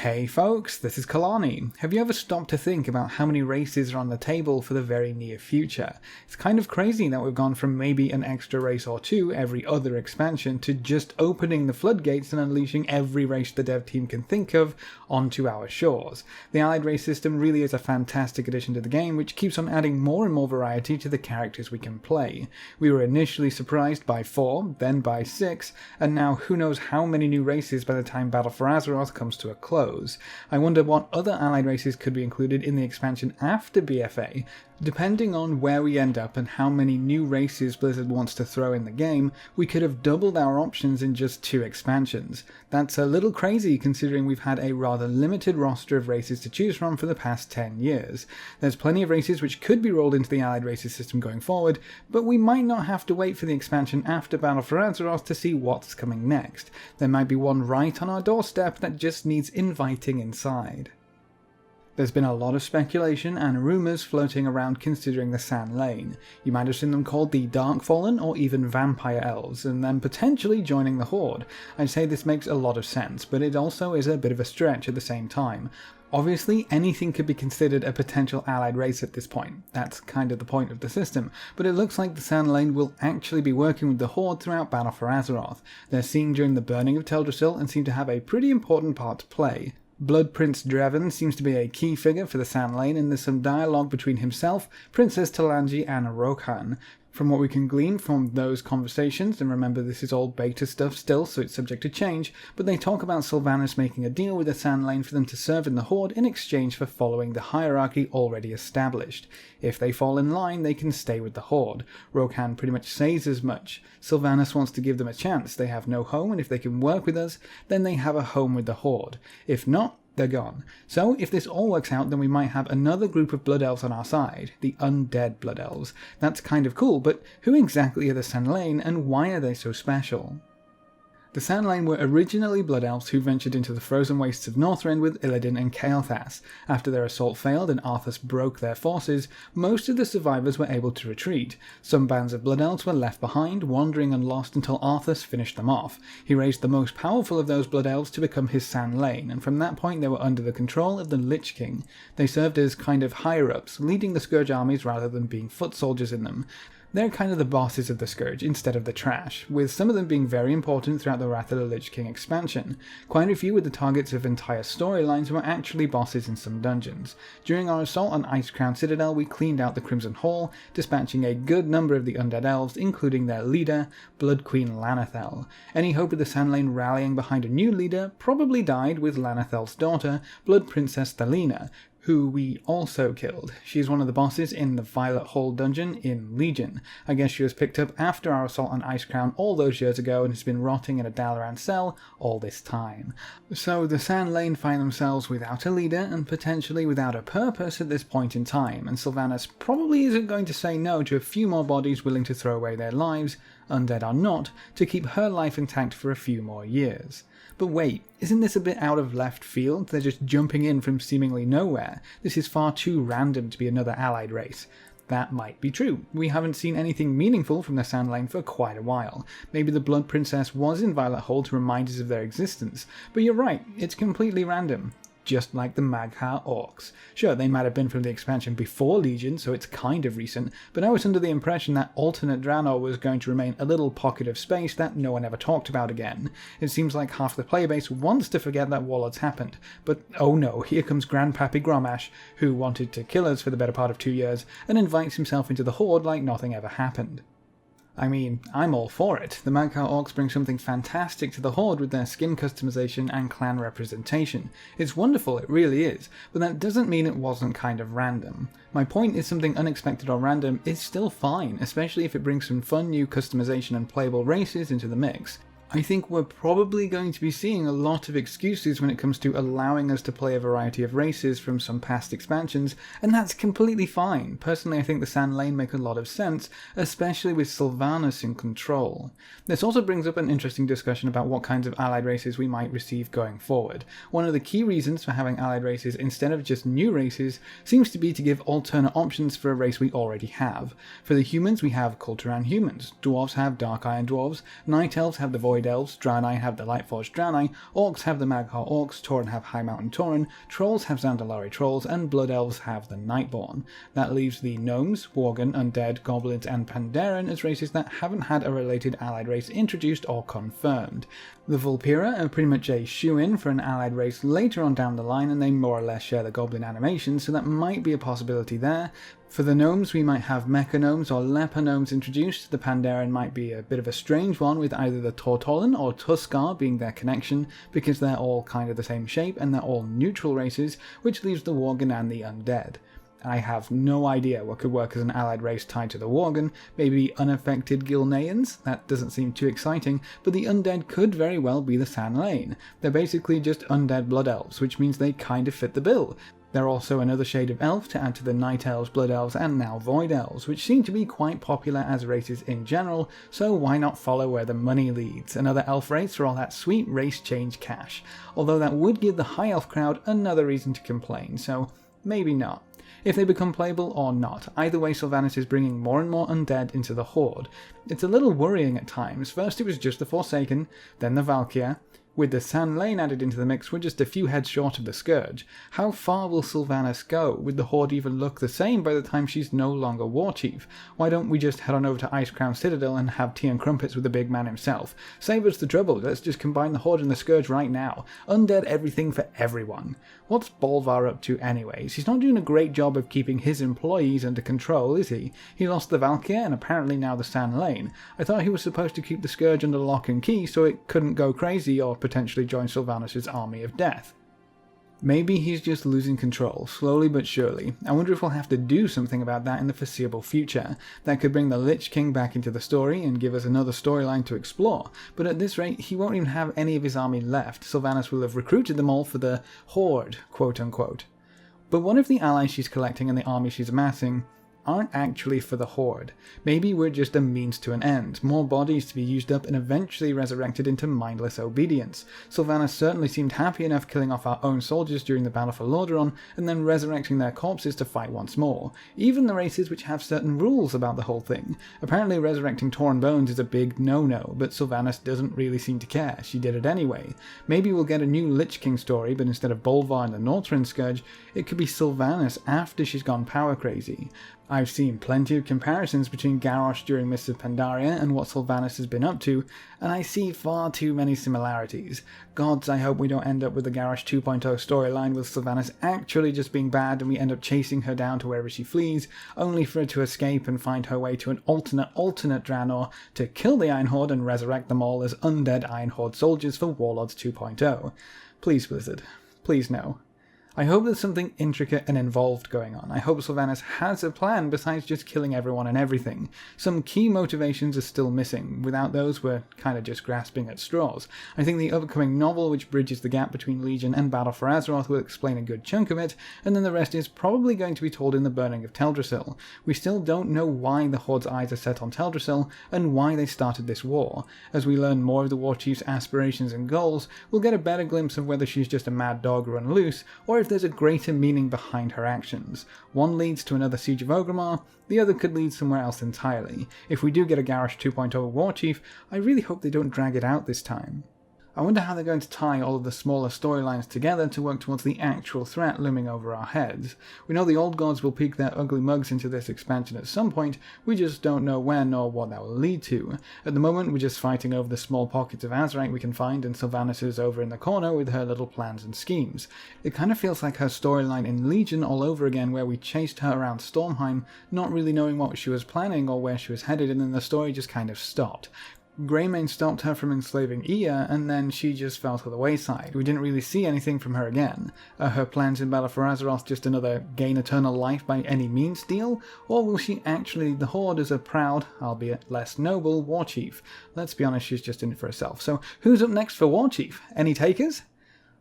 Hey folks, this is Kelani. Have you ever stopped to think about how many races are on the table for the very near future? It's kind of crazy that we've gone from maybe an extra race or two every other expansion to just opening the floodgates and unleashing every race the dev team can think of onto our shores. The allied race system really is a fantastic addition to the game, which keeps on adding more and more variety to the characters we can play. We were initially surprised by 4, then by 6, and now who knows how many new races by the time Battle for Azeroth comes to a close. I wonder what other allied races could be included in the expansion after BFA. Depending on where we end up and how many new races Blizzard wants to throw in the game, we could have doubled our options in just 2 expansions. That's a little crazy considering we've had a rather limited roster of races to choose from for the past 10 years. There's plenty of races which could be rolled into the allied races system going forward, but we might not have to wait for the expansion after Battle for Azeroth to see what's coming next. There might be one right on our doorstep that just needs inviting inside. There's been a lot of speculation and rumours floating around considering the LAYN. You might have seen them called the Darkfallen or even Vampire Elves, and then potentially joining the Horde. I'd say this makes a lot of sense, but it also is a bit of a stretch at the same time. Obviously, anything could be considered a potential allied race at this point. That's kind of the point of the system, but it looks like the LAYN will actually be working with the Horde throughout Battle for Azeroth. They're seen during the burning of Teldrassil and seem to have a pretty important part to play. Blood Prince Draven seems to be a key figure for the LAYN, and there's some dialogue between himself, Princess Talanji and Rokan. From what we can glean from those conversations, and remember this is all beta stuff still so it's subject to change, but they talk about Sylvanus making a deal with the LAYN for them to serve in the Horde in exchange for following the hierarchy already established. If they fall in line, they can stay with the Horde. Rokan pretty much says as much. Sylvanus wants to give them a chance. They have no home, and if they can work with us, then they have a home with the Horde. If not, they're gone. So if this all works out, then we might have another group of Blood Elves on our side, the Undead Blood Elves. That's kind of cool, but who exactly are the LAYN and why are they so special? The LAYN were originally Blood Elves who ventured into the frozen wastes of Northrend with Illidan and Kael'thas. After their assault failed and Arthas broke their forces, most of the survivors were able to retreat. Some bands of Blood Elves were left behind, wandering and lost until Arthas finished them off. He raised the most powerful of those Blood Elves to become his LAYN, and from that point they were under the control of the Lich King. They served as kind of higher-ups, leading the Scourge armies rather than being foot soldiers in them. They're kind of the bosses of the Scourge instead of the trash, with some of them being very important throughout the Wrath of the Lich King expansion. Quite a few were the targets of entire storylines and were actually bosses in some dungeons. During our assault on Icecrown Citadel, we cleaned out the Crimson Hall, dispatching a good number of the Undead Elves, including their leader, Blood Queen Lanethel. Any hope of the LAYN rallying behind a new leader probably died with Lanethel's daughter, Blood Princess Thalina, who we also killed. She's one of the bosses in the Violet Hall dungeon in Legion. I guess she was picked up after our assault on Icecrown all those years ago and has been rotting in a Dalaran cell all this time. So the LAYN find themselves without a leader and potentially without a purpose at this point in time, and Sylvanus probably isn't going to say no to a few more bodies willing to throw away their lives, undead or not, to keep her life intact for a few more years. But wait, isn't this a bit out of left field? They're just jumping in from seemingly nowhere. This is far too random to be another allied race. That might be true. We haven't seen anything meaningful from the LAYN for quite a while. Maybe the Blood Princess was in Violet Hall to remind us of their existence. But you're right, it's completely random. Just like the Mag'har Orcs. Sure, they might have been from the expansion before Legion, so it's kind of recent, but I was under the impression that alternate Draenor was going to remain a little pocket of space that no one ever talked about again. It seems like half the player base wants to forget that Warlords happened, but oh no, here comes Grandpappy Gromash, who wanted to kill us for the better part of 2 years, and invites himself into the Horde like nothing ever happened. I mean, I'm all for it. The Mag'har Orcs bring something fantastic to the Horde with their skin customization and clan representation. It's wonderful, it really is, but that doesn't mean it wasn't kind of random. My point is something unexpected or random is still fine, especially if it brings some fun new customization and playable races into the mix. I think we're probably going to be seeing a lot of excuses when it comes to allowing us to play a variety of races from some past expansions, and that's completely fine. Personally, I think the LAYN make a lot of sense, especially with Sylvanus in control. This also brings up an interesting discussion about what kinds of allied races we might receive going forward. One of the key reasons for having allied races instead of just new races seems to be to give alternate options for a race we already have. For the humans, we have Kulturan humans, dwarves have Dark Iron dwarves, Night Elves have the Void Void Elves, Draenei have the Lightforged Draenei, Orcs have the Mag'har Orcs, Tauren have High Mountain Tauren, Trolls have Zandalari Trolls, and Blood Elves have the Nightborn. That leaves the Gnomes, Worgen, Undead, Goblins, and Pandaren as races that haven't had a related allied race introduced or confirmed. The Vulpera are pretty much a shoe-in for an allied race later on down the line, and they more or less share the Goblin animation, so that might be a possibility there. For the Gnomes, we might have Mecha Gnomes or Leper Gnomes introduced. The Pandaren might be a bit of a strange one, with either the Tortollan or Tuskar being their connection, because they're all kind of the same shape and they're all neutral races, which leaves the Worgen and the Undead. I have no idea what could work as an allied race tied to the Worgen. Maybe unaffected Gilneans? That doesn't seem too exciting, but the Undead could very well be the LAYN. They're basically just Undead Blood Elves, which means they kind of fit the bill. They're also another shade of elf to add to the Night Elves, Blood Elves, and now Void Elves, which seem to be quite popular as races in general, so why not follow where the money leads? Another elf race for all that sweet race change cash. Although that would give the High Elf crowd another reason to complain, so maybe not. If they become playable or not, either way Sylvanus is bringing more and more undead into the Horde. It's a little worrying at times. First it was just the Forsaken, then the Valkyr. With the LAYN added into the mix, we're just a few heads short of the Scourge. How far will Sylvanus go? Would the Horde even look the same by the time she's no longer War Chief? Why don't we just head on over to Icecrown Citadel and have tea and crumpets with the big man himself? Save us the trouble, let's just combine the Horde and the Scourge right now. Undead everything for everyone. What's Bolvar up to anyways? He's not doing a great job of keeping his employees under control, is he? He lost the Valkyr and apparently now the LAYN. I thought he was supposed to keep the Scourge under lock and key so it couldn't go crazy or potentially join Sylvanus' army of death. Maybe he's just losing control, slowly but surely. I wonder if we'll have to do something about that in the foreseeable future. That could bring the Lich King back into the story and give us another storyline to explore, but at this rate he won't even have any of his army left. Sylvanus will have recruited them all for the Horde, quote unquote. But what if the allies she's collecting and the army she's amassing aren't actually for the Horde? Maybe we're just a means to an end, more bodies to be used up and eventually resurrected into mindless obedience. Sylvanus certainly seemed happy enough killing off our own soldiers during the battle for Lordaeron and then resurrecting their corpses to fight once more. Even the races which have certain rules about the whole thing. Apparently resurrecting torn bones is a big no-no, but Sylvanus doesn't really seem to care. She did it anyway. Maybe we'll get a new Lich King story, but instead of Bolvar and the Northrend Scourge, it could be Sylvanus after she's gone power crazy. I've seen plenty of comparisons between Garrosh during Mists of Pandaria and what Sylvanus has been up to, and I see far too many similarities. Gods, I hope we don't end up with the Garrosh 2.0 storyline with Sylvanus actually just being bad and we end up chasing her down to wherever she flees, only for her to escape and find her way to an alternate Draenor to kill the Iron Horde and resurrect them all as undead Iron Horde soldiers for Warlords 2.0. Please, Blizzard. Please no. I hope there's something intricate and involved going on. I hope Sylvanus has a plan besides just killing everyone and everything. Some key motivations are still missing. Without those, we're kind of just grasping at straws. I think the upcoming novel, which bridges the gap between Legion and Battle for Azeroth, will explain a good chunk of it, and then the rest is probably going to be told in the Burning of Teldrassil. We still don't know why the Horde's eyes are set on Teldrassil, and why they started this war. As we learn more of the War Chief's aspirations and goals, we'll get a better glimpse of whether she's just a mad dog run loose, or if there's a greater meaning behind her actions. One leads to another Siege of Orgrimmar, the other could lead somewhere else entirely. If we do get a Garrosh 2.0 War Chief, I really hope they don't drag it out this time. I wonder how they're going to tie all of the smaller storylines together to work towards the actual threat looming over our heads. We know the old gods will peek their ugly mugs into this expansion at some point, we just don't know when or what that will lead to. At the moment we're just fighting over the small pockets of Azerite we can find, and Sylvanus is over in the corner with her little plans and schemes. It kind of feels like her storyline in Legion all over again, where we chased her around Stormheim, not really knowing what she was planning or where she was headed, and then the story just kind of stopped. Greymane stopped her from enslaving Ea, and then she just fell to the wayside. We didn't really see anything from her again. Are her plans in Battle for Azeroth just another gain eternal life by any means deal? Or will she actually lead the Horde as a proud, albeit less noble, War Chief? Let's be honest, she's just in it for herself. So who's up next for War Chief? Any takers?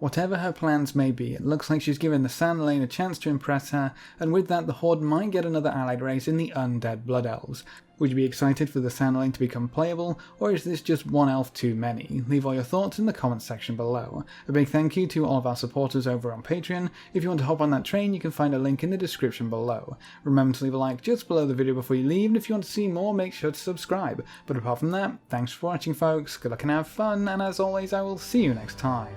Whatever her plans may be, it looks like she's given the Sandline a chance to impress her, and with that the Horde might get another allied race in the Undead Blood Elves. Would you be excited for the Sandline to become playable, or is this just one elf too many? Leave all your thoughts in the comments section below. A big thank you to all of our supporters over on Patreon. If you want to hop on that train, you can find a link in the description below. Remember to leave a like just below the video before you leave, and if you want to see more, make sure to subscribe. But apart from that, thanks for watching folks, good luck and have fun, and as always I will see you next time.